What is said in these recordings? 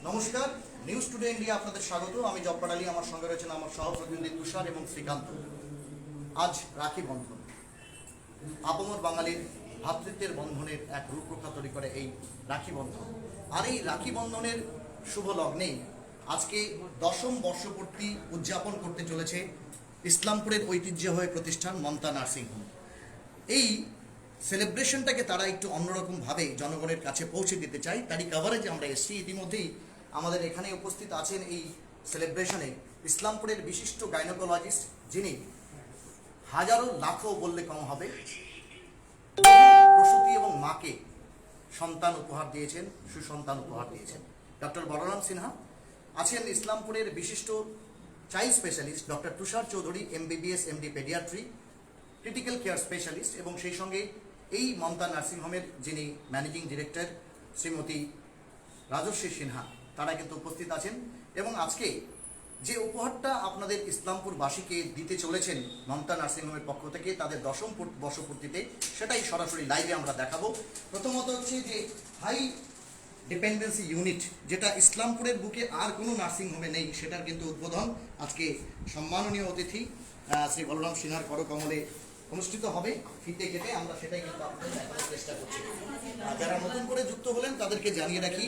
নমস্কার, news today India আপনাদের স্বাগত। আমি জব্বার আলী, আমার সঙ্গে রয়েছেন আমার সহপ্রতিনিধি তুষার এবং শ্রীকান্ত। আজ রাখি বন্ধন, আপামর বাঙালির ভ্রাতৃত্বের বন্ধনের এক রূপরেখা তৈরি করে এই রাখি বন্ধন। আর এই রাখি বন্ধনের শুভ লগ্নেই আজকে 10ম বর্ষপূর্তি উদযাপন করতে চলেছে ইসলামপুরের ঐতিহ্যবাহী প্রতিষ্ঠান মমতা নার্সিংহোম। এই সেলিব্রেশনটাকে তারা একটু অন্যরকমভাবে জনগণের কাছে পৌঁছে দিতে চায়, তারই কাভারেজে আমরা এসেছি। ইতিমধ্যেই আমাদের এখানে উপস্থিত আছেন এই সেলিব্রেশনে ইসলামপুরের বিশিষ্ট গাইনোকোলজিস্ট, যিনি হাজারো লাখো বললে কম হবে প্রসূতি এবং মাকে সন্তান উপহার দিয়েছেন, সুসন্তান উপহার দিয়েছেন। ডক্টর বলরাম সিনহা আছেন ইসলামপুরের বিশিষ্ট child specialist doctor Tushar Chowdhury, MBBS MD paediatrics, critical care specialist, এবং সেই সঙ্গে এই মমতা নার্সিংহোমের যিনি ম্যানেজিং ডিরেক্টর শ্রীমতী রাজশ্রী সিনহা, তারা কিন্তু উপস্থিত আছেন। এবং আজকে যে উপহারটা আপনাদের ইসলামপুরবাসীকে দিতে চলেছেন মমতা নার্সিংহোমের পক্ষ থেকে তাদের 10ম বর্ষপূর্তিতে, সেটাই সরাসরি লাইভে আমরা দেখাবো। প্রথমত হচ্ছে যে হাই ডিপেন্ডেন্সি ইউনিট, যেটা ইসলামপুরের বুকে আর কোনো নার্সিংহোমে নেই, সেটার কিন্তু উদ্বোধন আজকে সম্মাননীয় অতিথি শ্রী বলরাম সিনহার করকমলে অনুষ্ঠিত হবে। ফিতে কেটে আমরা সেটাই কিন্তু আপনাদের দেখানোর চেষ্টা করছি। যারা নতুন করে যুক্ত হলেন তাদেরকে জানিয়ে রাখি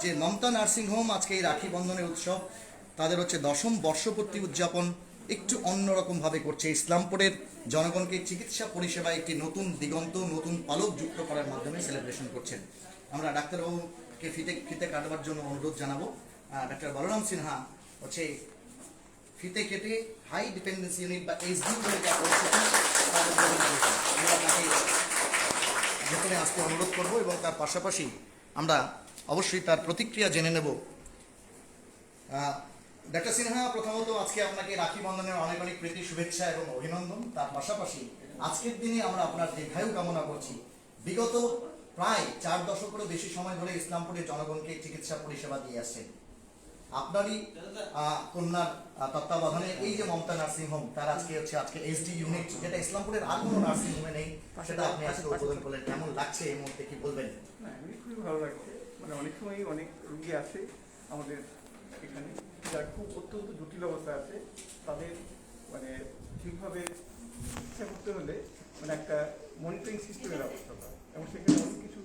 যে মমতা নার্সিংহোম আজকে এই রাখি বন্ধনের উৎসব তাদের হচ্ছে 10ম বর্ষপূর্তি উদযাপন একটু অন্যরকমভাবে করছে। ইসলামপুরের জনগণকে চিকিৎসা পরিষেবায় একটি নতুন দিগন্ত, নতুন পালক যুক্ত করার মাধ্যমে সেলিব্রেশন করছেন। আমরা ডাক্তারবাবুকে ফিতে কাটবার জন্য অনুরোধ জানাবো। ডাক্তার বলরাম সিনহা হচ্ছে ফিতে কেটে হাই ডিপেন্ডেন্সি ইউনিট বা HDU বলে যা পরিচিত, আমরা তাকে ভেতরে আসতে অনুরোধ করব এবং তার পাশাপাশি আমরা অবশ্যই তার প্রতিক্রিয়া জেনে নেব। ডাক্তার সিনহা, প্রথমত আজকে আপনাকে রাখি বন্ধনের অনেক অনেক প্রীতি, শুভেচ্ছা এবং অভিনন্দন। তার পাশাপাশি আজকের দিনে আমরা আপনার দীর্ঘায়ু কামনা করছি। বিগত প্রায় 4 দশকেরও বেশি সময় ধরে ইসলামপুরের জনগণকে চিকিৎসা পরিষেবা দিয়ে আসছেন। আপনারই কন্যার তত্ত্বাবধানে এই যে মমতা নার্সিংহোম, তার আজকে HD ইউনিট, যেটা ইসলামপুরের আর কোনো নার্সিংহোমে নেই, সেটা আপনি আজকে উদ্বোধন করলেন। কেমন লাগছে এই মুহূর্তে, কি বলবেন? খুবই ভালো লাগছে। অনেক সময় অনেক রোগী আছে আমাদের এখানে যারা খুব অত্যন্ত জটিল অবস্থা আছে, তাদের ঠিকভাবে চিকিৎসা করতে হলে একটা মনিটরিং সিস্টেমের ব্যবস্থা হয়, এবং সেখানে অনেক কিছু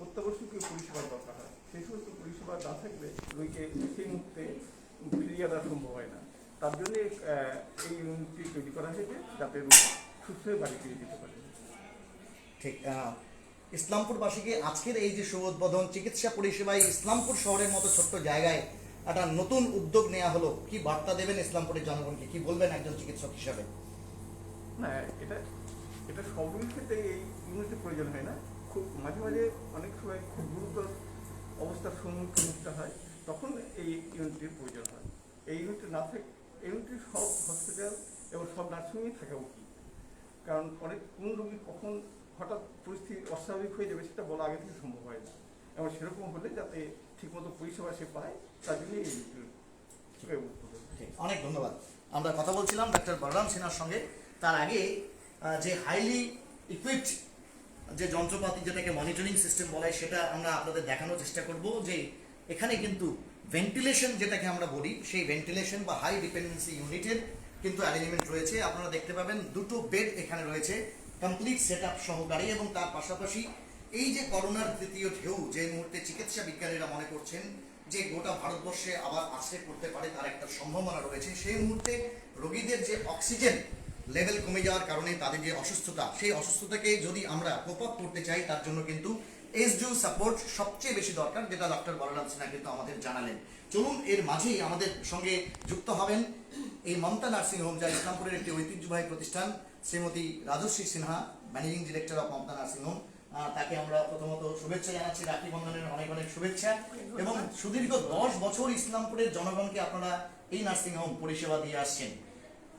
অত্যাবশ্যকীয় পরিষেবার দরকার হয়। সেই সমস্ত পরিষেবা না থাকলে রোগীকে সেই মুহূর্তে ফিরিয়ে দেওয়া সম্ভব হয় না। তার জন্য এই ইউনিটটি তৈরি করা হয়েছে, যাতে রোগী সুস্থ হয়ে বাড়ি ফিরে যেতে পারে। ঠিক। ইসলামপুরবাসীকে আজকের এই যে শুভ উদ্বোধন, চিকিৎসা পরিষেবায় ইসলামপুর শহরের মতো ছোট্ট জায়গায় একটা নতুন উদ্যোগ নেওয়া হলো, কি বার্তা দেবেন ইসলামপুরের জনগণকে, কি বলবেন একজন চিকিৎসক হিসাবে? না, এটা সবগুলোর ক্ষেত্রে এই ইউনিটের প্রয়োজন হয় না। খুব মাঝে মাঝে অনেক সময় খুব গুরুতর অবস্থার সম্মুখীন হতে হয়, তখন এই ইউনিটের প্রয়োজন হয়। এই ইউনিটটি না থাকে, এই ইউনিটটি সব হসপিটাল এবং সব নার্সিংহোমেই থাকা উচিত। কারণ কোন রোগী কখন হঠাৎ পরিস্থিতি অস্বাভাবিক হয়ে যাবে সেটা বলা আগে থেকে সম্ভব হয় না, এবং সেরকম হলে যাতে ঠিকমতো পরিষেবা সে পায়, তার জন্যই এই অনেক ধন্যবাদ। আমরা কথা বলছিলাম ডাক্তার বলরাম সিনহার সঙ্গে। তার আগে যে হাইলি ইকুইপড যে যন্ত্রপাতি, যেটাকে মনিটরিং সিস্টেম বলা হয়, সেটা আমরা আপনাদের দেখানোর চেষ্টা করব। যে এখানে কিন্তু ভেন্টিলেশন যেটাকে আমরা বলি, সেই ভেন্টিলেশন বা হাই ডিপেন্ডেন্সি ইউনিটের কিন্তু অ্যারেঞ্জমেন্ট রয়েছে। আপনারা দেখতে পাবেন 2টো বেড এখানে রয়েছে কমপ্লিট সেট আপ সহকারে। এবং তার পাশাপাশি এই যে করোনার তৃতীয় ঢেউ, যে মুহূর্তে চিকিৎসা বিজ্ঞানীরা মনে করছেন যে গোটা ভারতবর্ষে আবার আশ্রয় করতে পারে, তার একটা সম্ভাবনা রয়েছে, সেই মুহূর্তে রোগীদের যে অক্সিজেন লেভেল কমে যাওয়ার কারণে তাদের যে অসুস্থতা, সেই অসুস্থতাকে যদি আমরা কোপ আপ করতে চাই, তার জন্য কিন্তু HDU সাপোর্ট সবচেয়ে বেশি দরকার, যেটা ডক্টর বলরাম সিনহা কিন্তু আমাদের জানালেন। চলুন এর মাঝেই আমাদের সঙ্গে যুক্ত হবেন এই মমতা নার্সিংহোম, যা ইসলামপুরের একটি ঐতিহ্যবাহী প্রতিষ্ঠান, Shrimati Rajashree Sinha, managing director of Mamata nursing home. তাকে আমরা প্রথমত শুভেচ্ছা জানাচ্ছি, রাখি বন্ধনের অনেক অনেক শুভেচ্ছা। এবং সুদীর্ঘ 10 বছর ইসলামপুরের জনগণকে আপনারা এই নার্সিংহোম পরিষেবা দিয়ে আসছেন,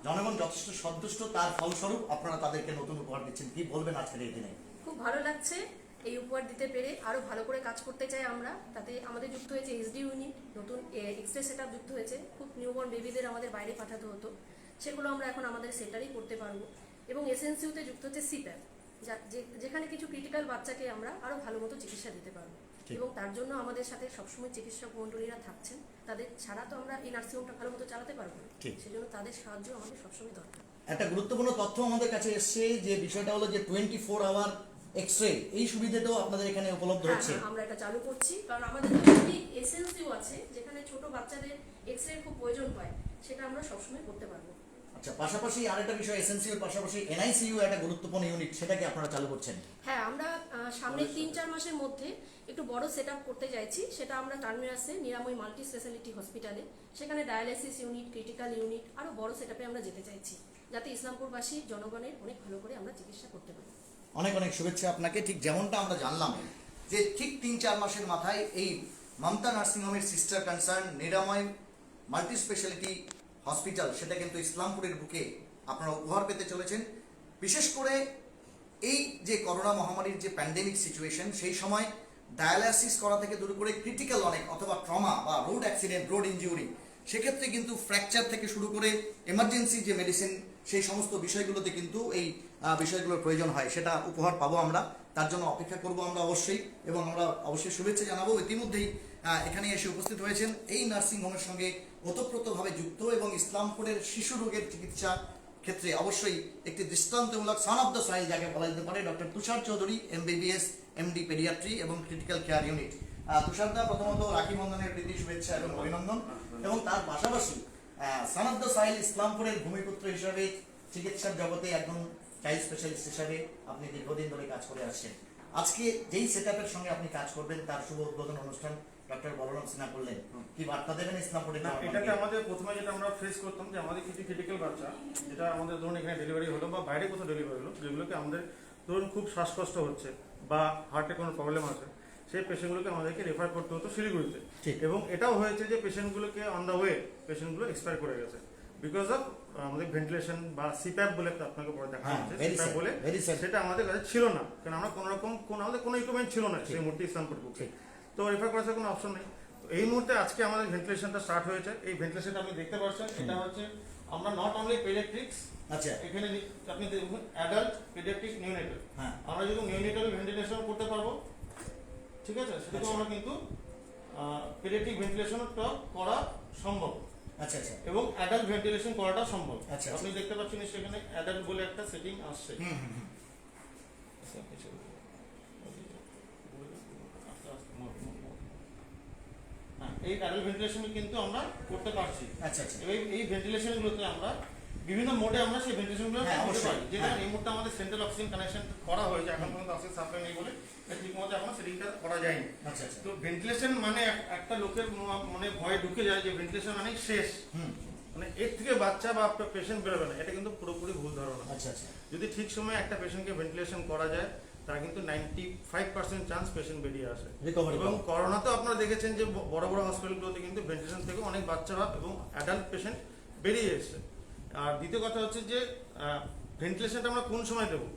জনগণ যথেষ্ট সন্তুষ্ট, তার ফলস্বরূপ আপনারা তাদেরকে নতুন উপহার দিচ্ছেন। কি বলবেন আজকের এই দিনে? খুব ভালো লাগছে এই উপহার দিতে পেরে। আরো ভালো করে কাজ করতে চাই আমরা। তাতে আমাদের যুক্ত হয়েছে HD ইউনিট, নতুন এক্সরে সেটআপ যুক্ত হয়েছে। খুব নিউবর্ন বেবিদের আমাদের বাইরে পাঠাতে হতো, সেগুলো আমরা এখন আমাদের সেন্টারেই করতে পারবো। এবং SNCU-তে যুক্ত হচ্ছে CPAP, যেখানে কিছু ক্রিটিক্যাল বাচ্চাকে আমরা আরো ভালো মতো চিকিৎসা দিতে পারবো। ঠিক। এবং তার জন্য আমাদের সাথে সবসময় চিকিৎসক মণ্ডলীরা থাকছেন, তাদের ছাড়া তো আমরা এই নার্সিংহোমটা ভালো মতো চালাতে পারবো না। ঠিক। সেজন্য তাদের সাহায্য আমাদের সবসময় দরকার। একটা গুরুত্বপূর্ণ তথ্য আমাদের কাছে এসছে যে বিষয়টা হলো যে 24 আওয়ার এক্স-রে, এই সুবিধাটাও আপনাদের এখানে উপলব্ধ হ্যাঁ, হচ্ছে। আমরা এটা চালু করছি, কারণ আমাদের এসএনসিও আছে, যেখানে ছোট বাচ্চাদের এক্স-রে খুব প্রয়োজন হয়, সেটা আমরা সবসময় করতে পারবো। আচ্ছা, পাশাপাশি আরেকটা বিষয়, এসএনসিউর পাশাপাশি এনআইসিইউ একটা গুরুত্বপূর্ণ ইউনিট, সেটাকে আপনারা চালু করছেন। হ্যাঁ, আমরা সামনের 3-4 মাসের মধ্যে একটু বড় সেট আপ করতে চাইছি। সেটা আমরা টার্মিনাসে নিরাময় মাল্টি স্পেশালিটি হসপিটালে, সেখানে ডায়ালাইসিস ইউনিট, ক্রিটিক্যাল ইউনিট, আরও বড় সেট আপে আমরা যেতে চাইছি, যাতে ইসলামপুরবাসী জনগণের অনেক ভালো করে আমরা চিকিৎসা করতে পারি। অনেক অনেক শুভেচ্ছা আপনাকে। ঠিক যেমনটা আমরা জানলাম যে ঠিক 3-4 মাসের মাথায় এই মমতা নার্সিংহোমের সিস্টার কনসার্ন নিরাময় মাল্টি স্পেশালিটি হসপিটাল, সেটা কিন্তু ইসলামপুরের বুকে আপনারা উপহার পেতে চলেছেন। বিশেষ করে এই যে করোনা মহামারীর যে প্যান্ডেমিক সিচুয়েশন, সেই সময় ডায়ালাইসিস করা থেকে শুরু করে ক্রিটিক্যাল অনেক, অথবা ট্রমা বা রোড অ্যাক্সিডেন্ট, রোড ইনজিউরি, সেক্ষেত্রে কিন্তু ফ্র্যাকচার থেকে শুরু করে এমার্জেন্সি যে মেডিসিন, সেই সমস্ত বিষয়গুলোতে কিন্তু এই বিষয়গুলোর প্রয়োজন হয়। সেটা উপহার পাবো আমরা, তার জন্য অপেক্ষা করব আমরা অবশ্যই, এবং আমরা অবশ্যই শুভেচ্ছা জানাবো। ইতিমধ্যেই এখানে এসে উপস্থিত হয়েছেন এই নার্সিং হোমের সঙ্গে ওতপ্রোতভাবে যুক্ত এবং ইসলামপুরের শিশু রোগের চিকিৎসা ক্ষেত্রে অবশ্যই একটি দৃষ্টান্তমূলক সান অফ দ্য সয়েল যাকে বলা যেতে পারে, doctor Tushar Chowdhury, MBBS MD পেডিয়াট্রি এবং ক্রিটিক্যাল কেয়ার ইউনিট। তুষারদা, প্রথমত রাখি বন্ধনের প্রীতি শুভেচ্ছা এবং অভিনন্দন। এবং তার পাশাপাশি সান অফ দ্য সয়েল ইসলামপুরের ভূমিপুত্র হিসাবে, চিকিৎসার জগতে একজন চাইল্ড স্পেশালিস্ট হিসাবে আপনি দীর্ঘদিন ধরে কাজ করে আসছেন। আজকে যেই সেটআপের সঙ্গে আপনি কাজ করবেন, তার শুভ উদ্বোধন অনুষ্ঠান ডক্টর বলরাম সিনহা করলেন, কি বার্তা দেবেন ইসলামপুরের? এটাতে আমাদের প্রথমে যেটা আমরা ফেস করতাম যে আমাদের কিছু ক্রিটিক্যাল বাচ্চা, যেটা আমাদের ধরুন এখানে ডেলিভারি হলো বা বাইরে কোথাও ডেলিভারি হলো, যেগুলোকে আমাদের ধরুন খুব শ্বাসকষ্ট হচ্ছে বা হার্টে কোনো প্রবলেম আছে, সেই পেশেন্টগুলোকে আমাদেরকে রেফার করতে হতো শিলিগুড়িতে। এবং এটাও হয়েছে যে পেশেন্টগুলোকে অন দ্য ওয়ে পেশেন্টগুলো এক্সপায়ার করে গেছে বিকজ অফ আমাদের ভেন্টিলেশন বা সিপ্যাপ বলে আপনাকে পরে দেখা যাচ্ছে, সিপ্যাপ বলে সেটা আমাদের কাছে ছিল না, কারণ আমরা কোনো রকম আমাদের কোনো ইকুইপমেন্ট ছিল না সেই মুহূর্তে ইসলামপুর বুকে, তো রেফার করার কোনো অপশন নেই। এই মুহূর্তে আজকে আমাদের ভেন্টিলেশনটা স্টার্ট হয়েছে। এই ভেন্টিলেশনটা আপনি দেখতে পাচ্ছেন, এটা হচ্ছে আমরা নট অনলি পেডিয়াট্রিক্স, আচ্ছা, এখানে আপনি দেখুন অ্যাডাল্ট, পেডিয়াট্রিক, নিওনেটাল, আমরা যদি নিওনেটাল ভেন্টিলেশন করতে পারবো, ঠিক আছে, সেটাও আমরা কিন্তু পেডিয়াট্রিক ভেন্টিলেশনটা করা সম্ভব। আচ্ছা আচ্ছা, এবং অ্যাডাল্ট ভেন্টিলেশন করাটা সম্ভব। আচ্ছা, আপনি দেখতে পাচ্ছেন সেখানে অ্যাডাল্ট বলে একটা সেটিং আসছে। এই অ্যাডাল্ট ভেন্টিলেশন কিন্তু আমরা করতে পারছি। আচ্ছা আচ্ছা, এই ভেন্টিলেশনগুলোতে আমরা বিভিন্ন মোডে আমরা সেই ভেন্টিলেশনগুলো করতে পারি, যেটা এই মুহূর্তে আমাদের সেন্ট্রাল অক্সিজেন কানেকশন করা হয়েছে, এখন পর্যন্ত অক্সিজেন সাপ্লাই নেই বলে ঠিকমতো এখন সেটিংটা করা যায়নি। আচ্ছা আচ্ছা, তো ভেন্টিলেশন মানে একটা লোকের মনে ভয় ঢুকে যায় যে ভেন্টিলেশন মানে শেষ, মানে এর থেকে বাচ্চা বা পেশেন্ট বেরোবে না, এটা কিন্তু পুরোপুরি ভুল ধারণা। আচ্ছা আচ্ছা, যদি ঠিক সময়ে একটা পেশেন্টকে ভেন্টিলেশন করা যায়, তার কিন্তু 95% চান্স পেশেন্ট বেরিয়ে আসে। এবং করোনাতেও আপনারা দেখেছেন যে বড় বড় হসপিটালগুলোতে কিন্তু ভেন্টিলেশন থেকে অনেক বাচ্চারা এবং অ্যাডাল্ট পেশেন্ট বেরিয়ে এসছে। আর দ্বিতীয় কথা হচ্ছে যে ভেন্টিলেশনটা আমরা কোন সময় দেবো।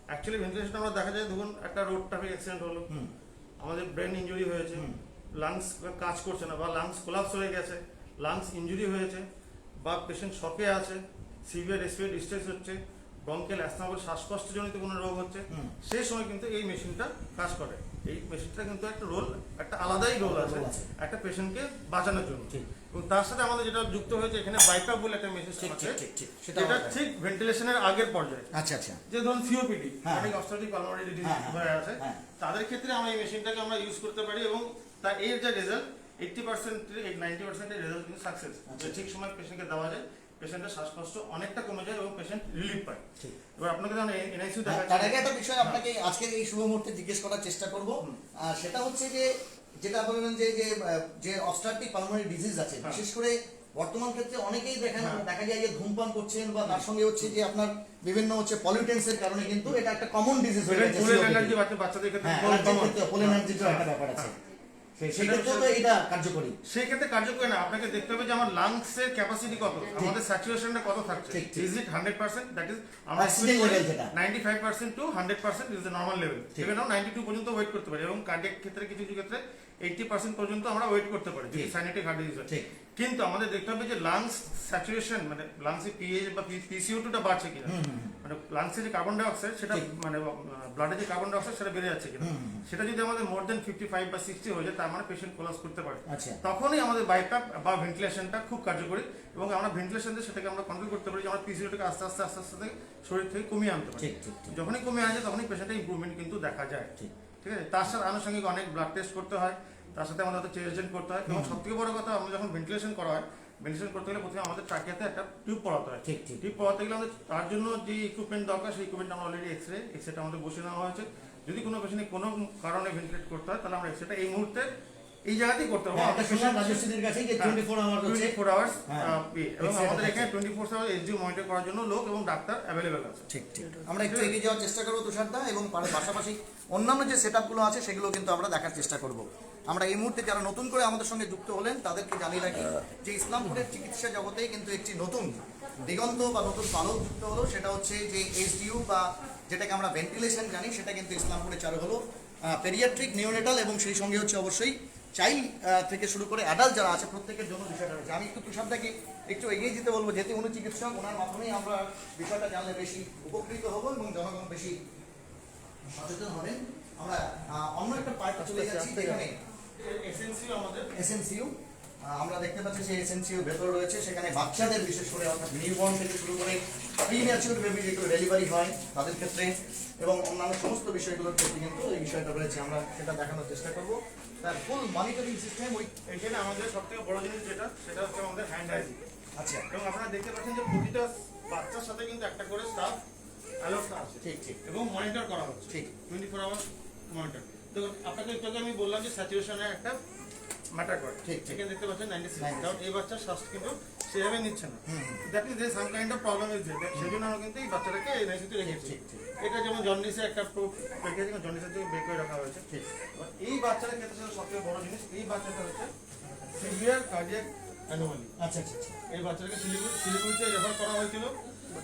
অ্যাকচুয়ালি ভেন্টিলেশনটা আমরা দেখা যায়, ধরুন একটা রোড ট্রাফিক অ্যাক্সিডেন্ট হলো, আমাদের ব্রেন ইঞ্জুরি হয়েছে, লাংস কাজ করছে না বা লাংস কোলাপস হয়ে গেছে, লাংস ইঞ্জুরি হয়েছে, বা পেশেন্ট শকে আছে, সিভিয়ার রেসপিরেটরি ডিস্ট্রেস হচ্ছে, ব্রঙ্কিয়াল অ্যাসমা বা শ্বাসকষ্টজনিত কোনো রোগ হচ্ছে, সেই সময় কিন্তু এই মেশিনটা কাজ করে। এই মেশিনটা কিন্তু একটা রোল, একটা আলাদাই রোল আছে একটা পেশেন্টকে বাঁচানোর জন্য। এবং তার সাথে আমাদের যেটা যুক্ত হয়েছে এখানে বাইপাপ বলে একটা মেশিন আছে, সেটা ঠিক ভেন্টিলেশনের আগের পর্যায়ে। আচ্ছা আচ্ছা, যে ধরুন COPD, chronic obstructive pulmonary disease হয়ে আছে, তাদের ক্ষেত্রে আমরা এই মেশিনটাকে আমরা ইউজ করতে পারি, এবং তার এর যে রেজাল্ট 80% 90% এর রেজাল্ট কিন্তু সাকসেস। ঠিক সময় পেশেন্টকে দেওয়া যায়, পেশেন্টের শ্বাসকষ্ট অনেকটা কমে যায় এবং পেশেন্ট রিলিফ পায়। এবার আপনাকে যখন এনআইসিইউ দেখা, তার আগে একটা বিষয় আপনাকে আজকের এই শুভ মুহূর্তে জিজ্ঞেস করার চেষ্টা করব, সেটা হচ্ছে যে যেটা বললেন যে যে অবস্ট্রাকটিভ পালমোনারি ডিজিজ আছে, বিশেষ করে বর্তমান ক্ষেত্রে অনেকেই দেখা যায় যে ধূমপান করছেন, বা তার সঙ্গে হচ্ছে যে আপনার বিভিন্ন হচ্ছে পলিউটেন্সের কারণে কিন্তু এটা একটা কমন ডিজিজ হয়ে গেছে। পোলেন অ্যালার্জি বাচ্চাদের ক্ষেত্রে পোলেন অ্যালার্জির একটা ব্যাপার আছে। সেই ক্ষেত্রে তো এটা কার্যকরী। সেই ক্ষেত্রে কার্যকরী না, আপনাকে দেখতে হবে যে আমার লাংসের ক্যাপাসিটি কত, আমাদের স্যাচুরেশনটা কত থাকছে। ঠিক, ঠিক। ইজ ইট 100%, দ্যাট ইজ আমরা অক্সিজেন লেভেল যেটা 95% to 100% is the normal level. Even আমরা 92 পর্যন্ত ওয়েট করতে পারি, এবং কার্ডিয়াক ক্ষেত্রে কিছু কিছু ক্ষেত্রে 80% পর্যন্ত আমরা ওয়েট করতে পারি যদি ঠিক। সাইনেটিক হার্ট ডিজিজ হয়। ঠিক। কিন্তু আমাদের দেখতে হবে যে লাংস স্যাচুরেশন মানে লাংসে পিএইচ বা পিসিও2টা বাড়ছে কিনা, মানে লাংসে যে কার্বন ডাই অক্সাইড সেটা ঠিক। মানে ব্লাডে যে কার্বন ডাই অক্সাইড সেটা বেড়ে যাচ্ছে কিনা, সেটা যদি আমাদের মোর দেন 55 বা 60 হয়ে যায়, তার মানে পেশেন্ট কোলাপস করতে পারে। আচ্ছা। তখনই আমাদের বাইপ্যাপ বা ভেন্টিলেশনটা খুব কার্যকরী, এবং আমরা ভেন্টিলেশন দিয়ে সেটাকে আমরা কন্ট্রোল করতে পারি যে আমরা পিসিওটাকে আস্তে আস্তে আস্তে আস্তে শরীর থেকে কমিয়ে আনতে পারি। ঠিক ঠিক ঠিক যখনই কমে আসে তখনই পেশেন্টের ইমপ্রুভমেন্ট কিন্তু দেখা যায়। ঠিক। ঠিক আছে, তার সাথে আনুষঙ্গিক অনেক ব্লাড টেস্ট করতে হয়, তার সাথে আমাদের চেস্ট করতে হয়, এবং সবথেকে বড় কথা আমরা যখন ভেন্টিলেশন করা হয়, ভেন্টিলেশন করতে গেলে প্রথমে আমাদের ট্রাকিয়াতে একটা টিউব পড়াতে হয়। ঠিক ঠিক টিউব পড়াতে গেলে আমাদের তার জন্য যে ইকুইপমেন্ট দরকার সেই ইকুইপমেন্ট আমরা অলরেডি এক্সরেটা আমাদের বসে নেওয়া হয়েছে। যদি কোনো পেশেন্ট কোনো কারণে ভেন্টিলেট করতে হয় তাহলে আমরা এক্সরেটা এই মুহূর্তে এই জায়গাতেই করতে হবে। হ্যাঁ, আমরা শুনলাম রাজশ্রীদের কাছে যে 24 আওয়ার হচ্ছে 24 আওয়ার্স হ্যাঁ। এবং X-ray আমাদের টা এখানে 24 আওয়ার এসডিও মনিটর করার জন্য লোক এবং ডাক্তার অ্যাভেলেবেল আছে। ঠিক ঠিক। আমরা একটু এগিয়ে যাওয়ার চেষ্টা করবো তুষারদা, এবং পাশাপাশি অন্যান্য যে সেটআপগুলো আছে সেগুলো কিন্তু আমরা দেখার চেষ্টা করব। আমরা এই মুহূর্তে যারা নতুন করে আমাদের সঙ্গে যুক্ত হলেন তাদেরকে জানিয়ে রাখি যে ইসলামপুরের চিকিৎসা জগতে কিন্তু একটি নতুন দিগন্ত বা নতুন পালক যুক্ত হলো, সেটা হচ্ছে যে এসডিইউ বা যেটাকে আমরা ভেন্টিলেশন জানি, সেটা কিন্তু ইসলামপুরে চালু হলো। পেরিয়াট্রিক, নিওনেটাল এবং সেই সঙ্গে হচ্ছে অবশ্যই চাইল্ড থেকে শুরু করে অ্যাডাল্ট যারা আছে প্রত্যেকের জন্য বিষয়টা রয়েছে। আমি একটু তুষারদাকে একটু এগিয়ে যেতে বলবো, যেহেতু উনি চিকিৎসক, ওনার মাধ্যমেই আমরা বিষয়টা জানলে বেশি উপকৃত হব এবং জনগণ বেশি সচেতন হবেন। আমরা অন্য একটা পার্টে চলে যাচ্ছি যেখানে এসেন্সিও আমাদের এসএনসিইউ আমরা দেখতে পাচ্ছি যে এসএনসিইউ ভেতরে রয়েছে, সেখানে বাচ্চাদের বিশেষ করে অর্থাৎ নিউবর্ন থেকে শুরু করে প্রিম্যাচিউর বেবি যেগুলো ডেলিভারি হয় তাদের ক্ষেত্রে এবং অন্যান্য সমস্ত বিষয়গুলোর ক্ষেত্রে কিন্তু এই বিষয়টা রয়েছে। আমরা সেটা দেখানোর চেষ্টা করব। তার ফুল মনিটরিং সিস্টেম ওই এখানে আমাদের সবথেকে বড় জিনিস যেটা সেটা হচ্ছে আমাদের হ্যান্ড হাইজিন। আচ্ছা এবং আপনারা দেখতে পাচ্ছেন যে প্রতিটা বাচ্চার সাথে কিন্তু একটা করে স্টাফ অ্যালোট আছে। ঠিক ঠিক এবং মনিটর করা হচ্ছে ঠিক 24 আওয়ার মনিটর। তো আপনাকে একটু আগে আমি বললাম যে স্যাচুরেশনের একটা ম্যাটার করে। ঠিক, ঠিক। এখানে দেখতে পাচ্ছেন 96, 96 কারণ এই বাচ্চার শ্বাস কিন্তু সেভাবে নিচ্ছে না। That means there some kind of problem is there. সেজন্য আমরা কিন্তু এই বাচ্চাটাকে এই নাইসিতে রেখেছি। ঠিক ঠিক এটা যেমন জন্ডিসে একটা প্যাকেজিং জন্ডিসের থেকে বের করে রাখা হয়েছে। ঠিক এবার এই বাচ্চাদের ক্ষেত্রে সেটা সবথেকে বড় জিনিস, এই বাচ্চাটা হচ্ছে সিভিয়ার কার্ডিয়াক অ্যানোমালি। আচ্ছা আচ্ছা আচ্ছা এই বাচ্চাটাকে শিলিগুড়িতে রেফার করা হয়েছিল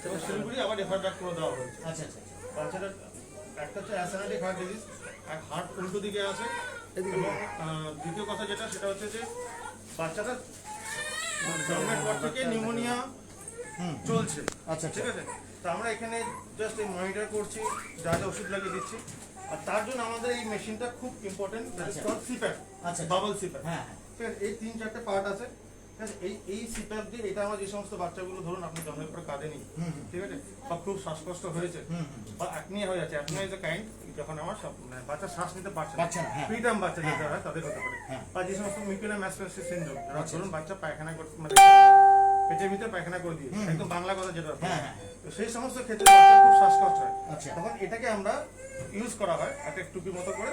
এবং শিলিগুড়ি আবার রেফার ব্যাক করে দেওয়া হয়েছে। আচ্ছা আচ্ছা বাচ্চাটার একটা হচ্ছে অ্যাসাইনাটিক হার্ট ডিজিজ, আর হার্ট উল্টো দিকে আছে, এবং দ্বিতীয় কথা যেটা সেটা হচ্ছে যে বাচ্চাটা জন্মের পর থেকে নিউমোনিয়া চলছে। আচ্ছা ঠিক আছে, তো আমরা এখানে জাস্ট এই মনিটর করছি, যা যা ওষুধ লাগিয়ে দিচ্ছি, আর তার জন্য আমাদের এই মেশিনটা খুব ইম্পর্টেন্ট, সিপ্যাপ, আচ্ছা বাবল সিপ্যাপ। হ্যাঁ ঠিক আছে, এই 3-4টে পার্ট আছে। ঠিক আছে, এই সিপ্যাপ দিয়ে এটা আমরা যে সমস্ত বাচ্চাগুলো ধরুন আপনি জন্মের পর কাঁদেনি, ঠিক আছে, বা খুব শ্বাসকষ্ট হয়েছে বা অ্যাপনিয়া হয়ে যাচ্ছে, অ্যাপনিয়া ইজ এ কাইন্ড যখন আমার মানে বাচ্চা শ্বাস নিতে পারছে না, বাচ্চা না, হ্যাঁ। প্রিটার্ম বাচ্চা যেটা হ্যাঁ। হয় তাদের হতে পারে, হ্যাঁ। বা যে সমস্ত মিউকুলার ম্যাসকুলার সিনড্রোম, যারা আচ্ছা, ধরুন বাচ্চা পায়খানা করতে মানে পেটের ভিতরে পায়খানা করে দিয়ে একদম বাংলা কথা যেটা, হ্যাঁ হ্যাঁ তো সেই সমস্ত ক্ষেত্রে বাচ্চার খুব শ্বাসকষ্ট হয়, আচ্ছা তখন এটাকে আমরা ইউজ করা হয় একটা টুপির মতো করে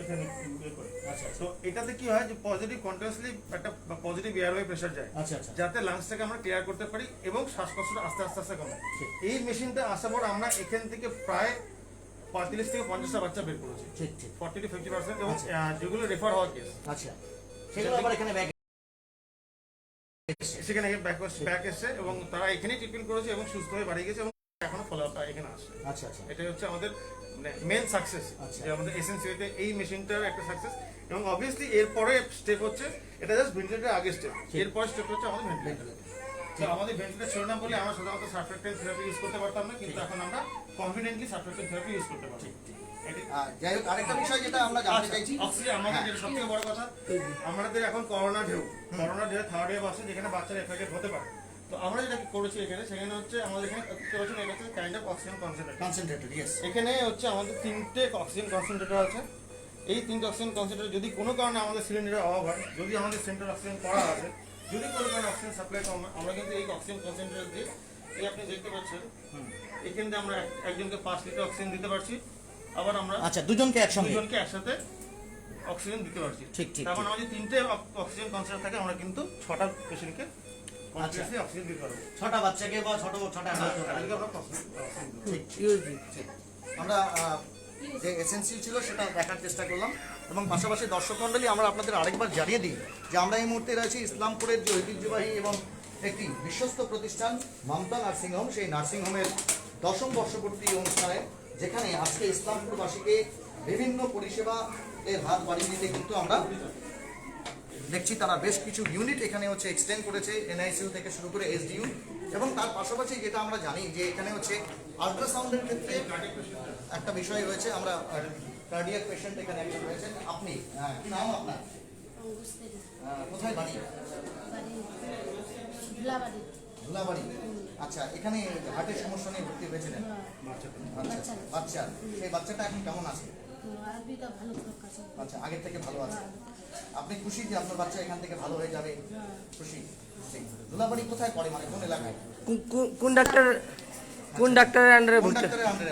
এখানে ইয়ে করে। আচ্ছা তো এটাতে কি হয় যে পজিটিভ কন্টিনিউয়াসলি একটা পজিটিভ এয়ারওয়ে প্রেশার যায়, আচ্ছা আচ্ছা যাতে লাংসটাকে আমরা ক্লিয়ার করতে পারি এবং শ্বাসকষ্টটা আস্তে আস্তে আস্তে কমে। ঠিক। এই মেশিনটা আসার পর আমরা এখান থেকে প্রায় 35 থেকে 50টা বাচ্চা বের করেছি, ঠিক ঠিক 40 to 50%, এবং আচ্ছা। যেগুলো রেফার হওয়ার কেস আচ্ছা সেগুলো আবার এখানে ব্যাগ সেখানে ব্যাক এসছে এবং তারা এখানেই ট্রিটমেন্ট করেছে এবং সুস্থ হয়ে বাড়ি গেছে এবং এখনো ফলো আপ এখানে আসছে। আচ্ছা আচ্ছা এটাই হচ্ছে আমাদের মানে মেন সাকসেস, আচ্ছা। যে আমাদের এসেন্সিয়াতে এই মেশিনটার একটা সাকসেস। এবং অবভিয়াসলি এরপরে স্টেপ হচ্ছে, এটা জাস্ট ভেন্টিলেটর আগের স্টেপ, এরপরে স্টেপ হচ্ছে আমাদের ভেন্টিলেটর। তো আমাদের ভেন্টিলেটর ছিল না বলে আমরা সাধারণত সারফেক্টেন্ট থেরাপি ইউজ করতে পারতাম না, কিন্তু এখন আমরা কনফিডেন্টলি সারফেক্টেন্ট থেরাপি ইউজ করতে পারছি। যাই হোক আরেকটা বিষয় যেটা আমরা জানতে চাইছি অক্সিজেন আমাদের যেটা সবথেকে বড় কথা, আমাদের এখন করোনা ঢেউ থার্ড ওয়েভ আসছে যেখানে বাচ্চারা এফেক্টেড হতে পারে। তো আমরা যেটা করেছি এখানে, সেখানে হচ্ছে আমাদের এখানে kind of oxygen concentrator. Concentrator yes এখানে হচ্ছে আমাদের 3টে অক্সিজেন কনসেন্ট্রেটর আছে। এই 3টে অক্সিজেন কনসেন্ট্রেটর যদি কোনো কারণে আমাদের সিলিন্ডারের অভাব হয়, যদি আমাদের সেন্টার অক্সিজেন করা আছে, যদি কোনো কারণে অক্সিজেন সাপ্লাই কম হয়, আমরা কিন্তু এই অক্সিজেন কনসেন্ট্রেটর দিয়ে, এই আপনি দেখতে পাচ্ছেন এখান থেকে আমরা একজনকে 5 লিটার অক্সিজেন দিতে পারছি, আবার আমরা আচ্ছা দুজনকে একসঙ্গে দুজনকে একসাথে অক্সিজেন দিতে পারছি। ঠিক, ঠিক, তার মানে আমাদের 3টে অক্সিজেন কনসেন্ট্রেটর থাকে, আমরা কিন্তু 6টা পেশেন্টকে কন্টিনিউয়াসলি অক্সিজেন দিতে পারবো। 6টা বাচ্চাকে বা ছটা তাদেরকে আমরা অক্সিজেন দিতে পারবো। ঠিক ঠিক। আমরা যে এসএনসিউ ছিল সেটা দেখার চেষ্টা করলাম, এবং পাশাপাশি দর্শক মণ্ডলী আমরা আপনাদের আরেকবার জানিয়ে দিই যে আমরা এই মুহূর্তে রয়েছি ইসলামপুরের যে ঐতিহ্যবাহী এবং একটি বিশ্বস্ত প্রতিষ্ঠান মমতা নার্সিংহোম, সেই নার্সিংহোমের 10ম বর্ষপূর্তি অনুষ্ঠানে, যেখানে আজকে ইসলামপুরবাসীকে বিভিন্ন পরিষেবা এর হাত বাড়িয়ে দিতে কিন্তু আমরা দেখছি তারা বেশ কিছু ইউনিট এখানে হচ্ছে এক্সটেন্ড করেছে, এনআইসিইউ থেকে শুরু করে এসডিইউ, এবং তার পাশাপাশি যেটা আমরা জানি যে এখানে হচ্ছে আল্ট্রাসাউন্ডের ক্ষেত্রে একটা বিষয় রয়েছে। আমরা কার্ডিয়াক পেশেন্ট এখানে একজন রয়েছেন। আপনি কি নাম আপনার? কোথায় বাড়ি? ধুলাবাড়ি। আচ্ছা, এখানে হার্টের সমস্যা নিয়ে ভর্তি হয়েছিলেন? বাচ্চা। সেই বাচ্চাটা এখন কেমন আছে? আচ্ছা, আগের থেকে ভালো আছে। আপনি খুশি যে আপনার বাচ্চা এখান থেকে ভালো হয়ে যাবে? খুশি। ধুলাবাড়ি কোথায় পড়ে, মানে কোন এলাকায়? কোন ডাক্তারের আন্ডারে কোন ভর্তি? ডাক্তারের আন্ডারে?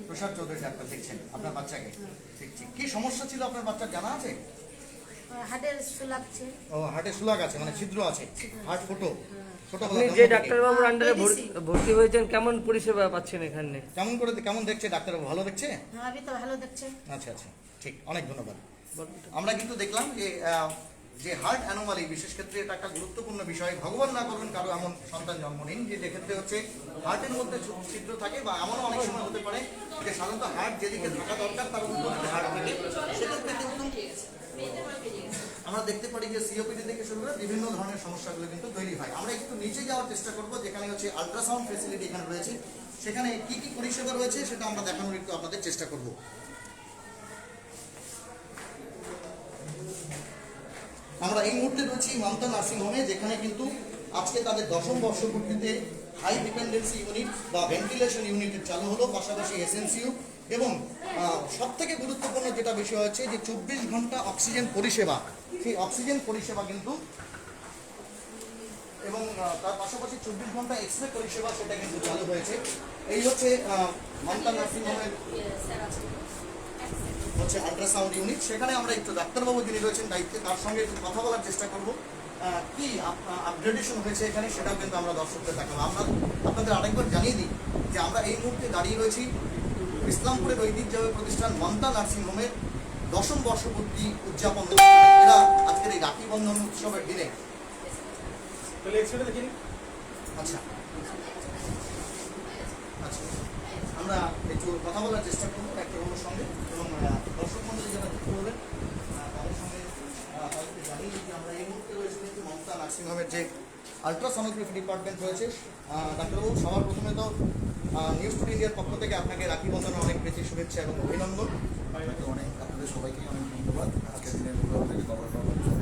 তুষার চৌধুরী ডাক্তার দেখছেন আপনার বাচ্চাকে? ঠিক ঠিক। কি সমস্যা ছিল আপনার বাচ্চার জানা আছে? হাটের সুলাগছে। ও, হার্টে সুলাগ আছে, মানে ছিদ্র আছে, হার্ট ফুটো। আপনি যে ডাক্তারবাবুর আন্ডারে ভর্তি হয়েছেন কেমন পরিষেবা পাচ্ছেন এখানে? কেমন দেখছে ডাক্তারবাবু? ভালো দেখছে? হ্যাঁ, আমি তো ভালো দেখছে। আচ্ছা আচ্ছা, ঠিক, অনেক ধন্যবাদ। আমরা কিন্তু দেখলাম যে হার্ট অ্যানোমালি, বিশেষ ক্ষেত্রে এটা একটা গুরুত্বপূর্ণ বিষয়। ভগবান না করবেন কারো এমন সন্তান জন্ম নিন যে ক্ষেত্রে হচ্ছে হার্টের মধ্যে ছিদ্র থাকে, বা এমনও অনেক সময় হতে পারে যে সাধারণত হার্ট যেদিকে থাকা দরকার তার উল্টো হার্ট থাকে। সেক্ষেত্রে কিন্তু আমরা দেখতে পারি যে সিওপিডি থেকে শুরু করে বিভিন্ন ধরনের সমস্যাগুলো কিন্তু তৈরি হয়। আমরা একটু নিচে যাওয়ার চেষ্টা করব, যেখানে হচ্ছে আল্ট্রাসাউন্ড ফেসিলিটি এখানে রয়েছে, সেখানে কি কি পরিষেবা রয়েছে সেটা আমরা দেখানোর একটু আপনাদের চেষ্টা করব। আমরা এই মুহূর্তে রয়েছি মমতা নার্সিংহোমে, যেখানে কিন্তু আজকে তাদের 10ম বর্ষপূর্তিতে হাই ডিপেন্ডেন্সি ইউনিট বা ভেন্টিলেশন ইউনিটের চালু হলো, পাশাপাশি এসএনসিইউ, এবং সব থেকে গুরুত্বপূর্ণ যেটা বিষয় হচ্ছে যে 24 ঘন্টা অক্সিজেন পরিষেবা। সেই অক্সিজেন পরিষেবা কিন্তু, এবং তার পাশাপাশি 24 ঘন্টা এক্স রে পরিষেবা সেটা কিন্তু চালু হয়েছে। এই হচ্ছে মমতা নার্সিংহোমের হচ্ছে আল্ট্রাসাউন্ড ইউনিট। সেখানে আমরা একটু ডাক্তারবাবু যিনি রয়েছেন দায়িত্বে, তার সঙ্গে একটু কথা বলার চেষ্টা করব। কি আপগ্রেডেশন হয়েছে এখানে সেটাও কিন্তু আমরা দর্শকদের দেখাবো। আপনাদের আরেকবার জানিয়ে দিই যে আমরা এই মুহূর্তে দাঁড়িয়ে রয়েছি ইসলামপুরের ঐতিহ্যবাহী প্রতিষ্ঠান মমতা নার্সিংহোমের 10ম বর্ষপূর্তি উদযাপন। এরা আজকের এই রাখি বন্ধন উৎসবের দিনে আচ্ছা আচ্ছা আমরা একটু কথা বলার চেষ্টা করবো ডাক্তারবাবুর সঙ্গে, এবং দর্শক মন্ডলী যারা যুক্ত হবেন তাদের সঙ্গে তাদেরকে জানিয়ে দিই যে আমরা এই মুহূর্তে রয়েছে কিন্তু মমতা নার্সিংহোমের যে আলট্রাসোনোগ্রাফি ডিপার্টমেন্ট রয়েছে। ডাক্তারবাবু, সবার প্রথমে তো নিউজ টুডে ইন্ডিয়ার পক্ষ থেকে আপনাকে রাখি বন্ধনের অনেক বেশি শুভেচ্ছা এবং অভিনন্দন। আপনাদের সবাইকে অনেক ধন্যবাদ আজকের দিনের থেকে কভার করার জন্য।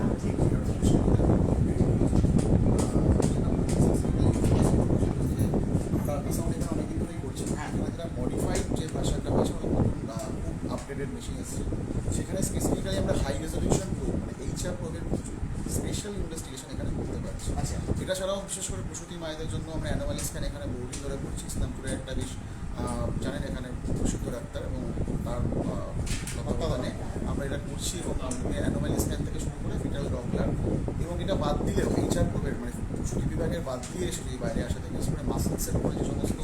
অনেকদিন ধরেই করছি, যেটা মডিফাইড যে ভাষাটা হয়েছে খুব আপডেটেড মেশিন এসেছে, সেখানে স্পেসিফিক্যালি আমরা হাই রেজলিউশন প্রোব মানে HR প্রোবের স্পেশাল ইনভেস্টিগেশন এখানে করতে পারছি। আচ্ছা, এটা ছাড়াও বিশেষ করে প্রসূতি মায়েদের জন্য আমরা অ্যানোমালি স্ক্যান এখানে বহুদিন ধরে করছি। ইসলামপুরে একটা বেশ জানেন এখানে প্রসিদ্ধ ডাক্তার এবং তার তত্ত্বাবধানে আমরা এটা করছি, এবং অ্যানোমালি স্ক্যান থেকে শুরু করে ফিটাল ডপলার, এবং এটা বাদ দিলেও HR প্রোবের মানে প্রসূতি বিভাগের বাদ দিয়ে সেটি বাইরে আসা থেকে করে মাসেলসের উপরে যে সমস্ত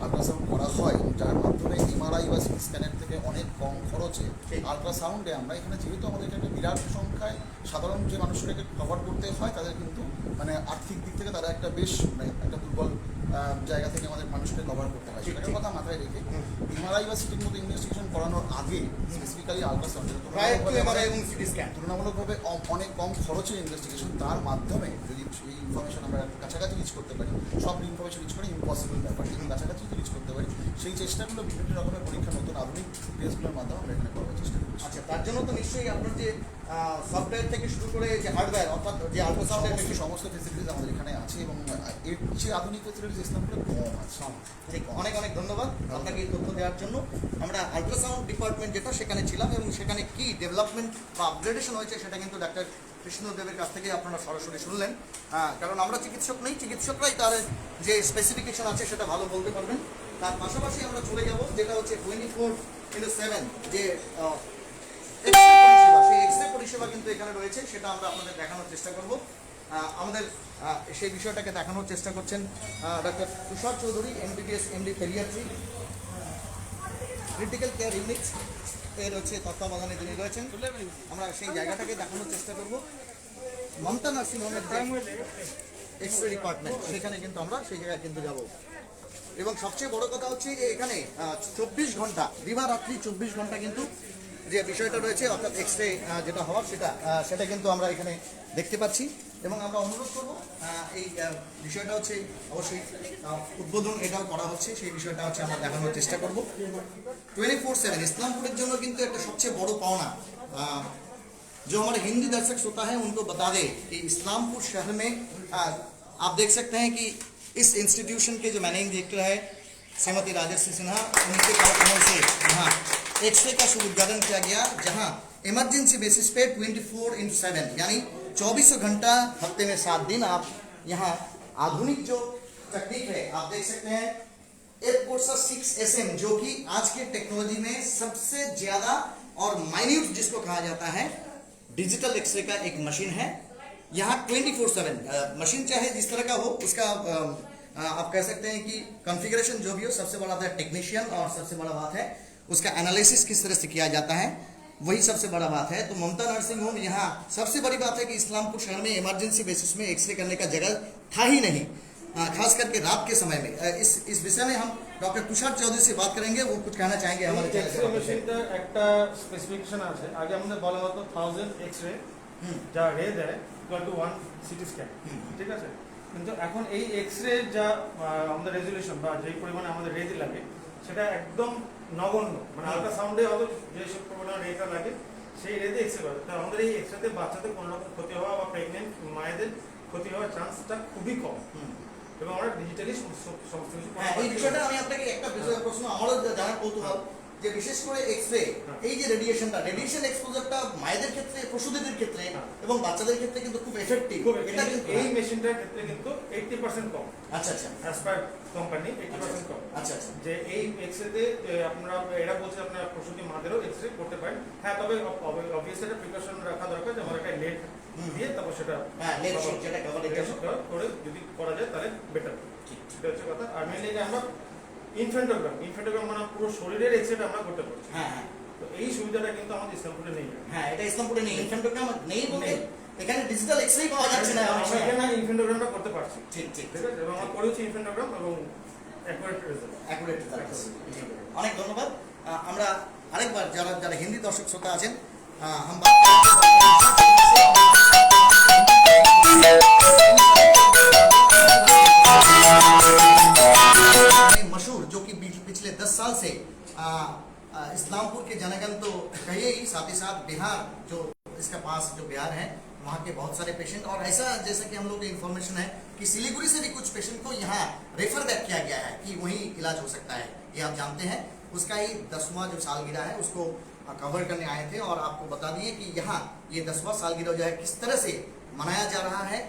আল্ট্রাসাউন্ড করা হয়, এবং যার মাধ্যমে MRI বা সিটি স্ক্যানের থেকে অনেক কম খরচে আল্ট্রাসাউন্ডে আমরা এখানে, যেহেতু আমাদের এটা একটা বিরাট সংখ্যায় সাধারণ যে মানুষটাকে কভার করতে হয়, তাদের কিন্তু মানে আর্থিক দিক থেকে তারা একটা বেশ মানে একটা দুর্বল জায়গা থেকে আমাদের মানুষকে কভার করতে হয়। সেটার কথা মাথায় রেখে MRI বা সিটির মতো ইনভেস্টিগেশন করানোর আগে স্পেসিফিক্যালি আল্ট্রাসাউন্ড তুলনামূলকভাবে অনেক কম খরচের ইনভেস্টিগেশন, তার মাধ্যমে যদি এই ইনফরমেশন আমরা কাছাকাছি রিচ করতে পারি, সব ইনফরমেশন রিচ করা ইম্পসিবল ব্যাপার, কিন্তু কাছাকাছি যদি রিচ করতে পারি সেই চেষ্টাগুলো বিভিন্ন রকমের পরীক্ষা, নতুন আধুনিক টেস্টগুলোর মাধ্যমে আমরা এখানে করার চেষ্টা করছি। আচ্ছা, তার জন্য তো নিশ্চয়ই আপনার যে সফটওয়্যার থেকে শুরু করে যে হার্ডওয়্যার অর্থাৎ যে আল্ট্রাসাউন্ডের সমস্ত ফেসিলিটিস আমাদের এখানে আছে, এবং এর চেয়ে আধুনিক ফেসিলিটিস ইসলামপুরে কম আছে। ঠিক, অনেক অনেক ধন্যবাদ আপনাকে এই তথ্য দেওয়ার জন্য। আমরা আল্ট্রাসাউন্ড ডিপার্টমেন্ট যেটা সেখানে ছিলাম, এবং সেখানে কি ডেভেলপমেন্ট বা আপগ্রেডেশন হয়েছে সেটা কিন্তু ডাক্তার কৃষ্ণদেবের কাছ থেকে আপনারা সরাসরি শুনলেন। কারণ আমরা চিকিৎসক নেই, চিকিৎসকরাই তার যে স্পেসিফিকেশন আছে সেটা ভালো বলতে পারবেন। তার পাশাপাশি আমরা চলে যাব যেটা হচ্ছে 24/7 যে সেই এক্সরে পরিষেবা কিন্তু এখানে রয়েছে, সেটা আমরা আপনাদের দেখানোর চেষ্টা করব। আমাদের সেই বিষয়টাকে দেখানোর চেষ্টা করছেন doctor Tushar Chowdhury, MBBS MD paediatrics. Critical care unit এর হচ্ছে তত্ত্বাবধানে যিনি রয়েছেন, আমরা সেই জায়গাটাকে দেখানোর চেষ্টা করব। মমতা নার্সিং হোমের যে এক্স-রে ডিপার্টমেন্ট, সেখানে কিন্তু আমরা সেই জায়গায় কিন্তু যাব। এবং সবচেয়ে বড় কথা হচ্ছে যে এখানে 24 ঘন্টা দিবারাত্রি 24 ঘন্টা কিন্তু যে বিষয়টা রয়েছে, অর্থাৎ এক্স-রে যেটা হওয়ার সেটা কিন্তু আমরা এখানে দেখতে পাচ্ছি। এবং আমরা অনুরোধ করব এই বিষয়টা হচ্ছে অবশ্যই উদ্বোধন এটাও করা হচ্ছে, সেই বিষয়টা হচ্ছে আমরা দেখানোর চেষ্টা করব। 24/7 इस्लामपुर জন্য কিন্তু একটা সবচেয়ে বড় পাওনা। जो हमारे हिंदी दर्शक श्रोता है उनको बता दें कि इस्लामपुर शहर में आप देख सकते हैं कि इस इंस्टीट्यूशन के जो मैनेजिंग डायरेक्टर है श्रीमती राजश्री सिन्हा, उनके कार्यक्रमों से यहाँ एक्स-रे का शुभ उद्घाटन किया गया, जहाँ इमरजेंसी बेसिस पे 24/7 यानी 24 घंटा हफ्ते में 7 दिन आप यहाँ आधुनिक जो तकनीक है आप देख सकते हैं। एयरपोर्ट्स 6SM जो कि आज के टेक्नोलॉजी में सबसे ज्यादा और माइन्यूट जिसको कहा जाता है डिजिटल एक्सरे का एक मशीन है। यहाँ 24/7 मशीन चाहे जिस तरह का हो उसका आप कह सकते हैं कि कॉन्फ़िगरेशन जो भी हो, सबसे बड़ा बात है टेक्नीशियन और सबसे बड़ा बात है उसका एनालिसिस किस तरह से किया जाता है, वही सबसे बड़ा बात है। तो ममता नर्सिंग होम यहाँ सबसे बड़ी बात है कि इस्लामपुर शहर में इमरजेंसी बेसिस में एक्सरे करने का जगह था ही नहीं, खास करके रात के समय में। इस विषय में हम डॉक्टर तुषार चौधरी से बात करेंगे, वो कुछ कहना चाहेंगे हमारे এক্সরে মেশিনটা একটা স্পেসিফিকেশন আছে। আগে আমাদের বলা হতো 1000 এক্সরে যা রে দেয় ইকুয়াল টু 1 সিটি স্ক্যান, ঠিক আছে। কিন্তু এখন এই এক্সরে যা আমাদের রেজুলেশন বা যে পরিমাণে আমাদের রে লাগে সেটা একদম নগণ্য, মানে আল্ট্রাসাউন্ডে হয়তো যেসব পরিমাণে রেটা লাগে সেই রেতে এক্সরে করে। তো আমাদের এই এক্সরেতে বাচ্চাদের কোনো রকম ক্ষতি হওয়া বা প্রেগনেন্ট মায়েদের ক্ষতি হওয়ার চান্সটা খুবই কম, এবং আমরা ডিজিটালি সমস্ত কিছু। হ্যাঁ, এই বিষয়টা আমি আপনাকে একটা বিষয় প্রশ্ন আমারও জানার কৌতূহল যে বিশেষ করে এক্সরে এই যে রেডিয়েশন এক্সপোজারটা মায়েদের ক্ষেত্রে, প্রসূতিদের ক্ষেত্রে এবং বাচ্চাদের ক্ষেত্রে কিন্তু খুব এফেক্টিভ। এটা কিন্তু এই মেশিনটার ক্ষেত্রে কিন্তু 80% কম। আচ্ছা আচ্ছা, অ্যাজ পার কোম্পানি 80% কম। আচ্ছা আচ্ছা, যে এই এক্সরেতে আপনারা এরা বলছে আপনারা প্রসূতি মাদেরও এক্সরে করতে পারেন। হ্যাঁ, তবে অবভিয়াসলি একটা প্রিকশন রাখা দরকার যে আমার একটা নেট দিয়ে তারপর সেটা নেট শিট যেটা কভারেজ করে যদি করা যায় তাহলে বেটার। সেটা হচ্ছে কথা। আর মেনলি যে আমরা ইনফ্যান্টোগ্রাম মানে পুরো শরীরের এক্সরেটা আমরা করতে পারছি। হ্যাঁ হ্যাঁ, তো এই সুবিধাটা কিন্তু আমাদের ইসলামপুরে নেই। হ্যাঁ, এটা ইসলামপুরে নেই, ইনফ্যান্টোগ্রাম নেই বলতে এখানে ডিজিটাল এক্সরে পাওয়া যাচ্ছে না। আমরা এখানে ইনফ্যান্টোগ্রামটা করতে পারছি। ঠিক ঠিক ঠিক আছে, এবং আমরা করেছি ইনফ্যান্টোগ্রাম এবং অ্যাকুরেট রেজাল্ট। অনেক ধন্যবাদ। আমরা আরেকবার যারা হিন্দি দর্শক শ্রোতা আছেন, हम मशहूर जो कि पिछले 10 साल से इस्लामपुर के जनगण तो कहिए ही, साथ ही साथ बिहार जो इसका पास जो बिहार है वहाँ के बहुत सारे पेशेंट, और ऐसा जैसा कि हम लोग को इन्फॉर्मेशन है कि सिलीगुड़ी से भी कुछ पेशेंट को यहाँ रेफर बैक किया गया है कि वहीं इलाज हो सकता है। ये आप जानते हैं, उसका ही 10वां जो सालगिरह है उसको कवर करने आए थे, और आपको बता दिए कि यहाँ ये 10वां सालगिरह जो है किस तरह से मनाया जा रहा है।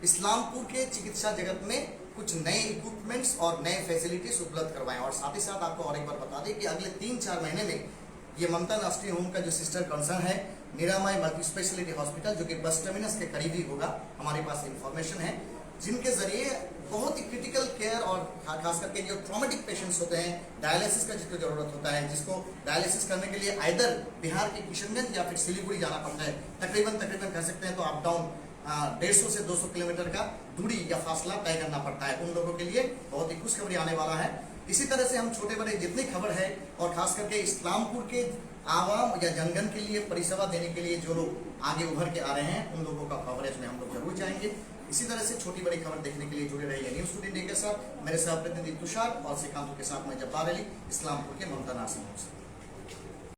इस्लामपुर के चिकित्सा जगत में कुछ नए इक्विपमेंट्स और नए फैसिलिटीज उपलब्ध करवाएं, और साथ ही साथ आपको और एक बार बता दें कि अगले 3-4 महीने में ये ममता नर्सिंग होम का जो सिस्टर कंसर्न है निरामय मल्टी स्पेशलिटी हॉस्पिटल, जो कि बस टर्मिनस के करीब ही होगा, हमारे पास इंफॉर्मेशन है, जिनके जरिए बहुत ही क्रिटिकल केयर और खास करके जो ट्रॉमेटिक पेशेंट्स होते हैं, डायलिसिस का जिसको जरूरत होता है, जिसको डायलिसिस करने के लिए आइदर बिहार के किशनगंज या फिर सिलीगुड़ी जाना पड़ता है, तकरीबन कह सकते हैं तो अप डाउन 150 से 200 किलोमीटर का दूरी या फासला तय करना पड़ता है। उन लोगों के लिए बहुत ही खुशखबरी आने वाला है। इसी तरह से हम छोटे बड़े जितनी खबर है, और खास करके इस्लामपुर के आवाम या जनगण के लिए परिसेवा देने के लिए जो लोग आगे उभर के आ रहे हैं, उन लोगों का कवरेज में हम लोग जरूर चाहेंगे। इसी तरह से छोटी बड़ी खबर देखने के लिए जुड़े रहिए न्यूज़ टुडे डे के साथ। मेरे सह प्रतिनिधि तुषार और श्रीकांत के साथ मैं जब्बार अली, इस्लामपुर के ममता नर्सिंग होम से।